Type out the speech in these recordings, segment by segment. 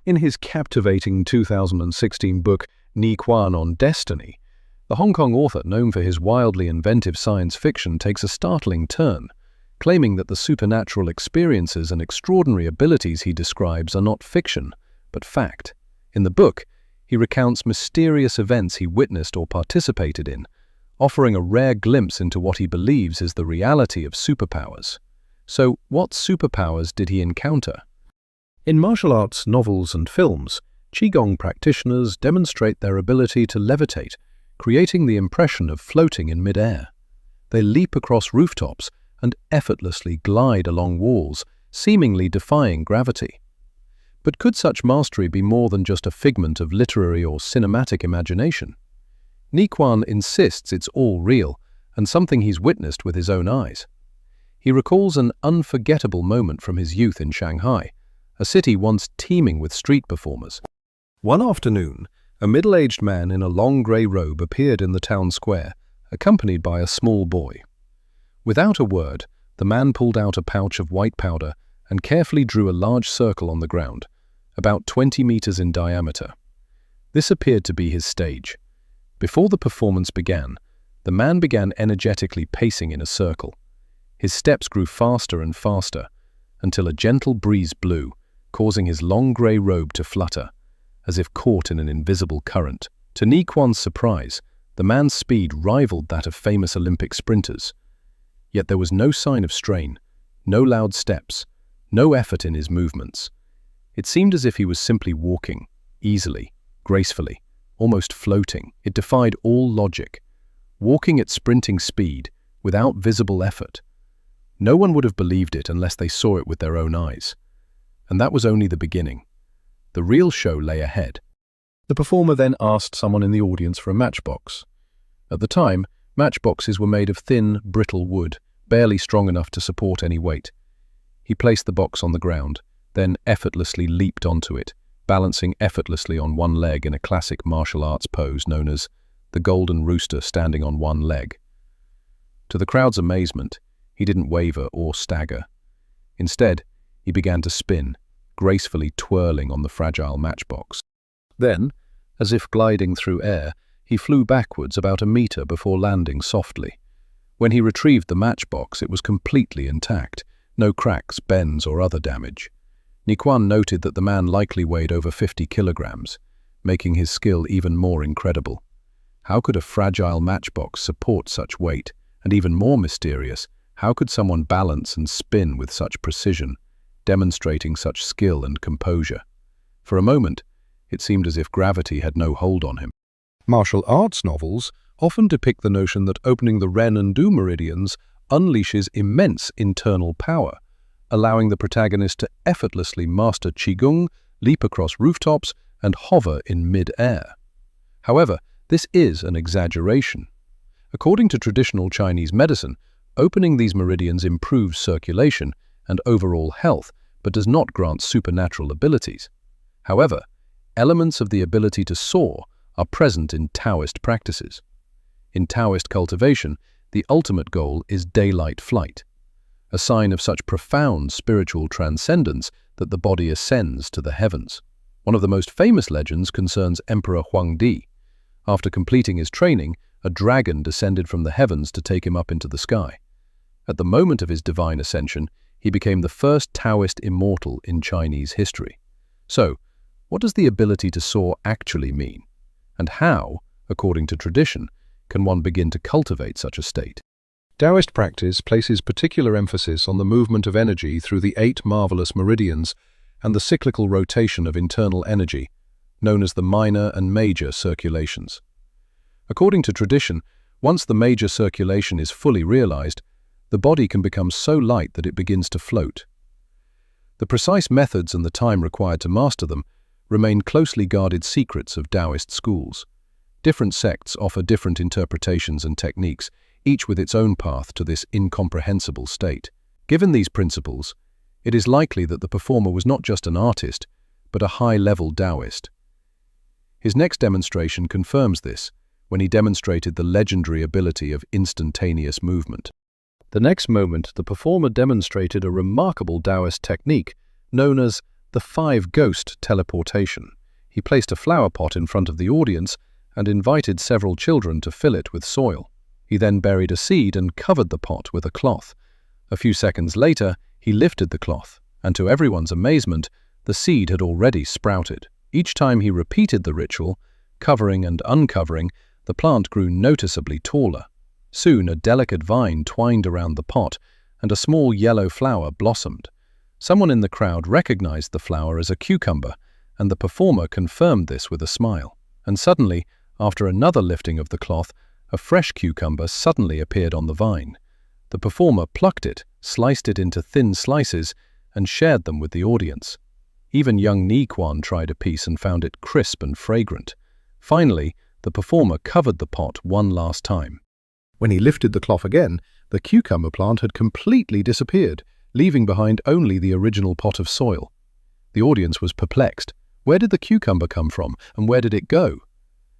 In his captivating 2016 book, Ni Kuan on Destiny, the Hong Kong author, known for his wildly inventive science fiction, takes a startling turn, claiming that the supernatural experiences and extraordinary abilities he describes are not fiction, but fact. In the book, he recounts mysterious events he witnessed or participated in, offering a rare glimpse into what he believes is the reality of superpowers. So, what superpowers did he encounter? In martial arts novels and films, Qigong practitioners demonstrate their ability to levitate, creating the impression of floating in mid-air. They leap across rooftops and effortlessly glide along walls, seemingly defying gravity. But could such mastery be more than just a figment of literary or cinematic imagination? Ni Kuan insists it's all real and something he's witnessed with his own eyes. He recalls an unforgettable moment from his youth in Shanghai, a city once teeming with street performers. One afternoon, a middle-aged man in a long grey robe appeared in the town square, accompanied by a small boy. Without a word, the man pulled out a pouch of white powder and carefully drew a large circle on the ground, about 20 meters in diameter. This appeared to be his stage. Before the performance began, the man began energetically pacing in a circle. His steps grew faster and faster, until a gentle breeze blew, causing his long grey robe to flutter, as if caught in an invisible current. To Ni Kuan's surprise, the man's speed rivaled that of famous Olympic sprinters. Yet there was no sign of strain, no loud steps, no effort in his movements. It seemed as if he was simply walking, easily, gracefully, almost floating. It defied all logic. Walking at sprinting speed, without visible effort. No one would have believed it unless they saw it with their own eyes. And that was only the beginning. The real show lay ahead. The performer then asked someone in the audience for a matchbox. At the time, matchboxes were made of thin, brittle wood, barely strong enough to support any weight. He placed the box on the ground, then effortlessly leaped onto it, balancing effortlessly on one leg in a classic martial arts pose known as the golden rooster standing on one leg. To the crowd's amazement, he didn't waver or stagger. Instead, he began to spin, gracefully twirling on the fragile matchbox. Then, as if gliding through air, he flew backwards about a meter before landing softly. When he retrieved the matchbox, it was completely intact, no cracks, bends, or other damage. Ni Kuan noted that the man likely weighed over 50 kilograms, making his skill even more incredible. How could a fragile matchbox support such weight? And even more mysterious, how could someone balance and spin with such precision, demonstrating such skill and composure? For a moment, it seemed as if gravity had no hold on him. Martial arts novels often depict the notion that opening the Ren and Du meridians unleashes immense internal power, allowing the protagonist to effortlessly master Qigong, leap across rooftops, and hover in mid-air. However, this is an exaggeration. According to traditional Chinese medicine, opening these meridians improves circulation and overall health, but does not grant supernatural abilities. However, elements of the ability to soar are present in Taoist practices. In Taoist cultivation, the ultimate goal is daylight flight, a sign of such profound spiritual transcendence that the body ascends to the heavens. One of the most famous legends concerns Emperor Huangdi. After completing his training, a dragon descended from the heavens to take him up into the sky. At the moment of his divine ascension, he became the first Taoist immortal in Chinese history. So, what does the ability to soar actually mean? And how, according to tradition, can one begin to cultivate such a state? Taoist practice places particular emphasis on the movement of energy through the 8 marvelous meridians and the cyclical rotation of internal energy, known as the minor and major circulations. According to tradition, once the major circulation is fully realized, the body can become so light that it begins to float. The precise methods and the time required to master them remain closely guarded secrets of Taoist schools. Different sects offer different interpretations and techniques, each with its own path to this incomprehensible state. Given these principles, it is likely that the performer was not just an artist, but a high-level Taoist. His next demonstration confirms this, when he demonstrated the legendary ability of instantaneous movement. The next moment, the performer demonstrated a remarkable Taoist technique known as the 5 Ghost Teleportation. He placed a flower pot in front of the audience and invited several children to fill it with soil. He then buried a seed and covered the pot with a cloth. A few seconds later, he lifted the cloth, and to everyone's amazement, the seed had already sprouted. Each time he repeated the ritual, covering and uncovering, the plant grew noticeably taller. Soon, a delicate vine twined around the pot, and a small yellow flower blossomed. Someone in the crowd recognized the flower as a cucumber, and the performer confirmed this with a smile. And suddenly, after another lifting of the cloth, a fresh cucumber suddenly appeared on the vine. The performer plucked it, sliced it into thin slices, and shared them with the audience. Even young Ni Kuan tried a piece and found it crisp and fragrant. Finally, the performer covered the pot one last time. When he lifted the cloth again, the cucumber plant had completely disappeared, leaving behind only the original pot of soil. The audience was perplexed. Where did the cucumber come from, and where did it go?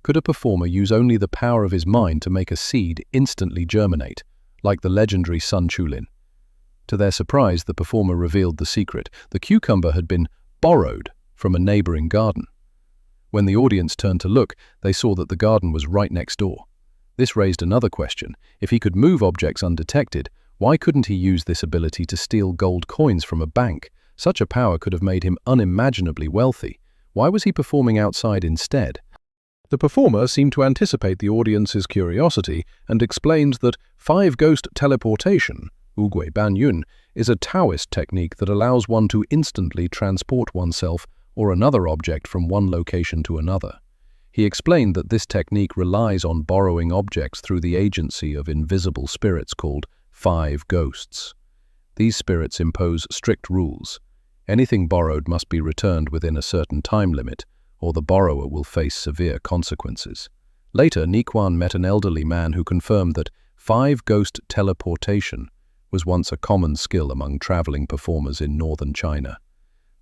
Could a performer use only the power of his mind to make a seed instantly germinate, like the legendary Sun Chulin? To their surprise, the performer revealed the secret. The cucumber had been borrowed from a neighboring garden. When the audience turned to look, they saw that the garden was right next door. This raised another question. If he could move objects undetected, why couldn't he use this ability to steal gold coins from a bank? Such a power could have made him unimaginably wealthy. Why was he performing outside instead? The performer seemed to anticipate the audience's curiosity and explained that 5 Ghost Teleportation, Ugui Banyun, is a Taoist technique that allows one to instantly transport oneself or another object from one location to another. He explained that this technique relies on borrowing objects through the agency of invisible spirits called 5 ghosts. These spirits impose strict rules. Anything borrowed must be returned within a certain time limit, or the borrower will face severe consequences. Later, Ni Kuan met an elderly man who confirmed that 5 Ghost Teleportation was once a common skill among traveling performers in northern China.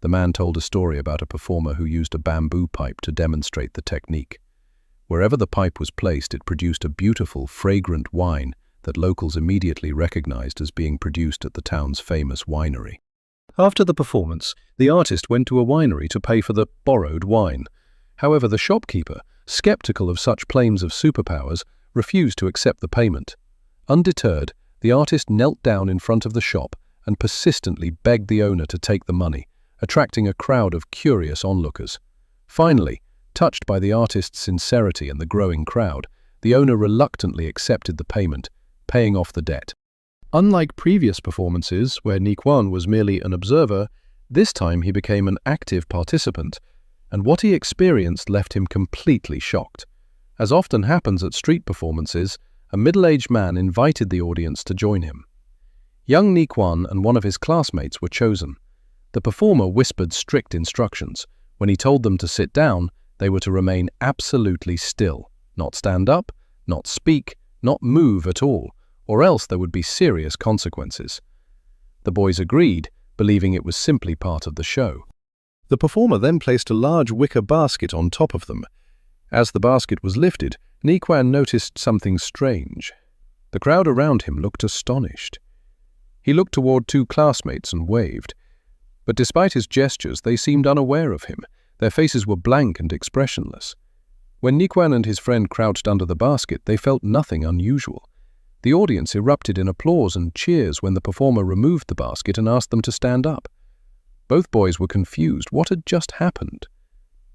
The man told a story about a performer who used a bamboo pipe to demonstrate the technique. Wherever the pipe was placed, it produced a beautiful, fragrant wine that locals immediately recognized as being produced at the town's famous winery. After the performance, the artist went to a winery to pay for the borrowed wine. However, the shopkeeper, skeptical of such claims of superpowers, refused to accept the payment. Undeterred, the artist knelt down in front of the shop and persistently begged the owner to take the money, attracting a crowd of curious onlookers. Finally, touched by the artist's sincerity and the growing crowd, the owner reluctantly accepted the payment, paying off the debt. Unlike previous performances, where Ni Kuan was merely an observer, this time he became an active participant, and what he experienced left him completely shocked. As often happens at street performances, a middle-aged man invited the audience to join him. Young Ni Kuan and one of his classmates were chosen. The performer whispered strict instructions. When he told them to sit down, they were to remain absolutely still, not stand up, not speak, not move at all, or else there would be serious consequences. The boys agreed, believing it was simply part of the show. The performer then placed a large wicker basket on top of them. As the basket was lifted, Ni Kuan noticed something strange. The crowd around him looked astonished. He looked toward 2 classmates and waved. But despite his gestures, they seemed unaware of him. Their faces were blank and expressionless. When Ni Kuan and his friend crouched under the basket, they felt nothing unusual. The audience erupted in applause and cheers when the performer removed the basket and asked them to stand up. Both boys were confused. What had just happened?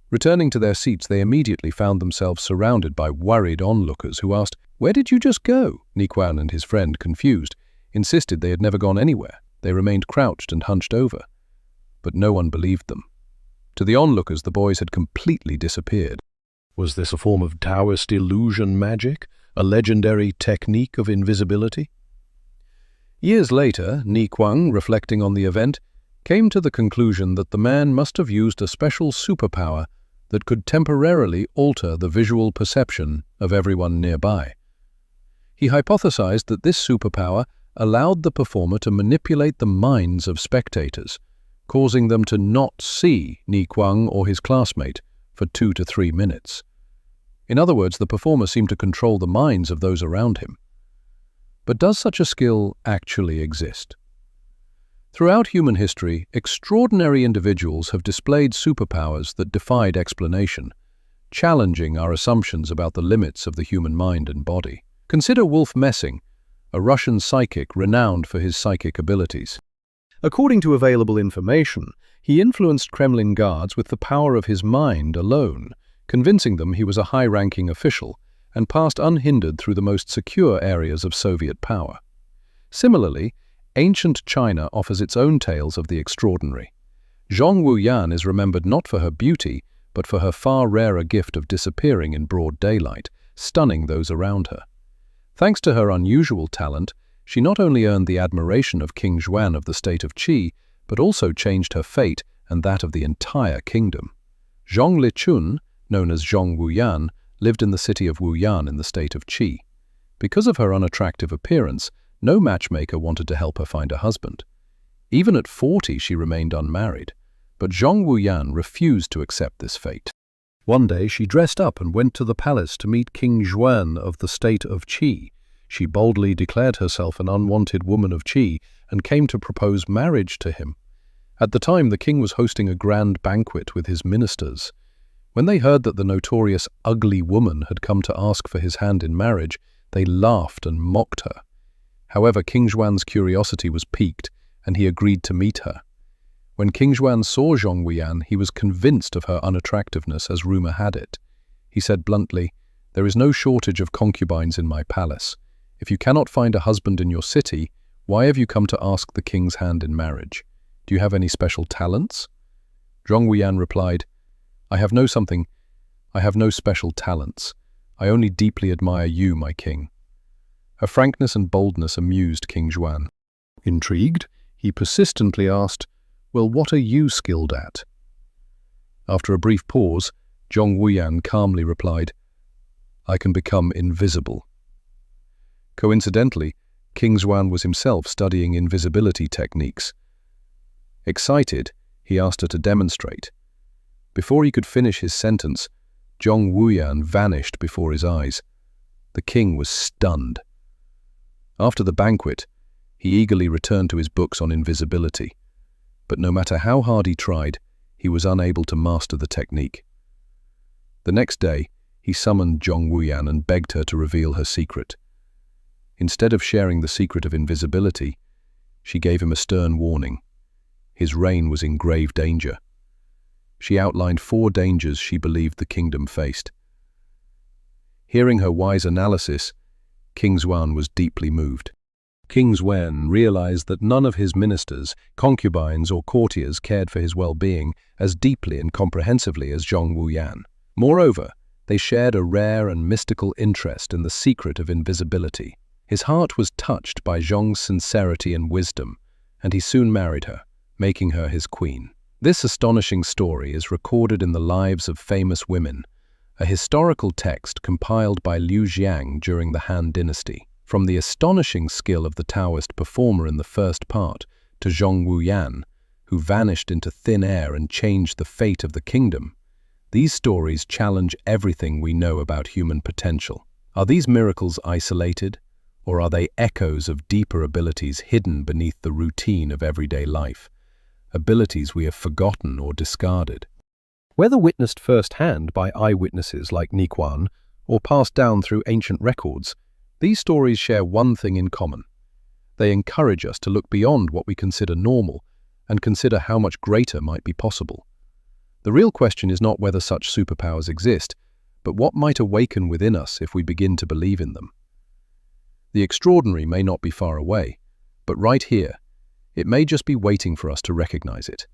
Returning to their seats, they immediately found themselves surrounded by worried onlookers who asked, "Where did you just go?" Ni Kuan and his friend, confused, insisted they had never gone anywhere. They remained crouched and hunched over. But no one believed them. To the onlookers, the boys had completely disappeared. Was this a form of Taoist illusion magic, a legendary technique of invisibility? Years later, Ni Kuan, reflecting on the event, came to the conclusion that the man must have used a special superpower that could temporarily alter the visual perception of everyone nearby. He hypothesized that this superpower allowed the performer to manipulate the minds of spectators, causing them to not see Ni Kuan or his classmate for 2 to 3 minutes. In other words, the performer seemed to control the minds of those around him. But does such a skill actually exist? Throughout human history, extraordinary individuals have displayed superpowers that defied explanation, challenging our assumptions about the limits of the human mind and body. Consider Wolf Messing, a Russian psychic renowned for his psychic abilities. According to available information, he influenced Kremlin guards with the power of his mind alone, convincing them he was a high-ranking official, and passed unhindered through the most secure areas of Soviet power. Similarly, ancient China offers its own tales of the extraordinary. Zhong Wuyan is remembered not for her beauty, but for her far rarer gift of disappearing in broad daylight, stunning those around her. Thanks to her unusual talent, she not only earned the admiration of King Xuan of the state of Qi, but also changed her fate and that of the entire kingdom. Zhong Lichun, known as Zhong Wuyan, lived in the city of Wuyan in the state of Qi. Because of her unattractive appearance, no matchmaker wanted to help her find a husband. Even at 40, she remained unmarried, but Zhong Wuyan refused to accept this fate. One day, she dressed up and went to the palace to meet King Xuan of the state of Qi. She boldly declared herself an unwanted woman of Qi and came to propose marriage to him. At the time, the king was hosting a grand banquet with his ministers. When they heard that the notorious ugly woman had come to ask for his hand in marriage, they laughed and mocked her. However, King Xuan's curiosity was piqued, and he agreed to meet her. When King Xuan saw Zhong Wuyan, he was convinced of her unattractiveness, as rumor had it. He said bluntly, "There is no shortage of concubines in my palace. If you cannot find a husband in your city, why have you come to ask the king's hand in marriage? Do you have any special talents?" Zhong Wuyan replied, I have no special talents. I only deeply admire you, my king." Her frankness and boldness amused King Xuan. Intrigued, he persistently asked, "Well, what are you skilled at?" After a brief pause, Zhong Wuyan calmly replied, "I can become invisible." Coincidentally, King Xuan was himself studying invisibility techniques. Excited, he asked her to demonstrate. Before he could finish his sentence, Zhong Wuyan vanished before his eyes. The king was stunned. After the banquet, he eagerly returned to his books on invisibility. But no matter how hard he tried, he was unable to master the technique. The next day, he summoned Zhong Wuyan and begged her to reveal her secret. Instead of sharing the secret of invisibility, she gave him a stern warning. His reign was in grave danger. She outlined 4 dangers she believed the kingdom faced. Hearing her wise analysis, King Xuan was deeply moved. King Xuan realized that none of his ministers, concubines, or courtiers cared for his well-being as deeply and comprehensively as Zhong Wuyan. Moreover, they shared a rare and mystical interest in the secret of invisibility. His heart was touched by Zhong's sincerity and wisdom, and he soon married her, making her his queen. This astonishing story is recorded in the Lives of Famous Women, a historical text compiled by Liu Jiang during the Han Dynasty. From the astonishing skill of the Taoist performer in the first part to Zhong Wuyan, who vanished into thin air and changed the fate of the kingdom, these stories challenge everything we know about human potential. Are these miracles isolated, or are they echoes of deeper abilities hidden beneath the routine of everyday life? Abilities we have forgotten or discarded. Whether witnessed firsthand by eyewitnesses like Ni Kuan or passed down through ancient records, these stories share one thing in common. They encourage us to look beyond what we consider normal and consider how much greater might be possible. The real question is not whether such superpowers exist, but what might awaken within us if we begin to believe in them. The extraordinary may not be far away, but right here, it may just be waiting for us to recognize it.